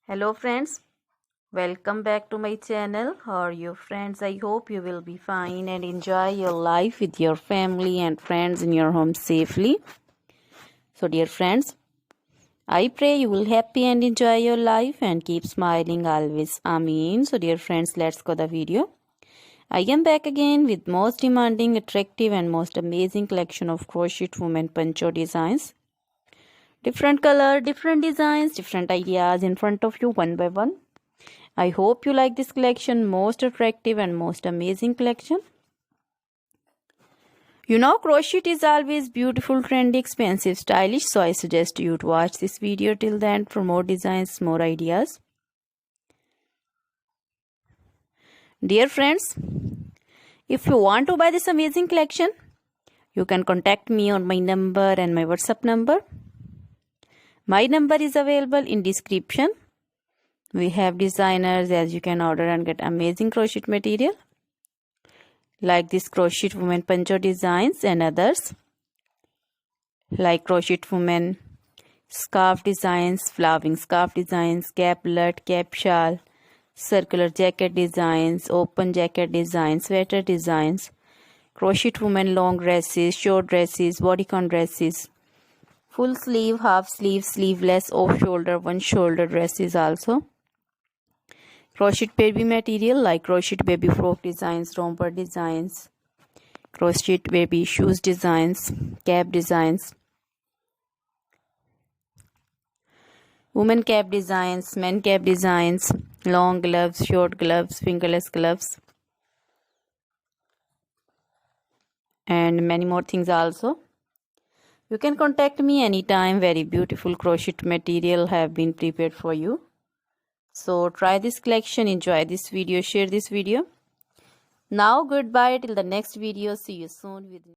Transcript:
Hello friends, welcome back to my channel. How are you friends? I hope you will be fine and enjoy your life with your family and friends in your home safely. So dear friends, I pray you will happy and enjoy your life and keep smiling always. Amen. So dear friends, let's go the video. I am back again with most demanding, attractive and most amazing collection of crochet women poncho designs. Different color, different designs, different ideas in front of you one by one. I hope you like this collection, most attractive and most amazing collection. You know, crochet is always beautiful, trendy, expensive, stylish, so I suggest you to watch this video till the end for more designs, more ideas. Dear friends, if you want to buy this amazing collection, you can contact me on my number and my WhatsApp number. My number is available in description. We have designers as you can order and get amazing crochet material like this crochet woman poncho designs and others like crochet woman scarf designs, flowering scarf designs, caplet, cap shawl, circular jacket designs, open jacket designs, sweater designs, crochet woman long dresses, short dresses, bodycon dresses, full sleeve, half sleeve, sleeveless, off shoulder, one shoulder dresses also. Crochet baby material like crochet baby frock designs, romper designs, crochet baby shoes designs, cap designs, women cap designs, men cap designs, long gloves, short gloves, fingerless gloves, and many more things also. You can contact me anytime. Very beautiful crochet material have been prepared for you. So try this collection, enjoy this video, share this video. Now goodbye till the next video. See you soon with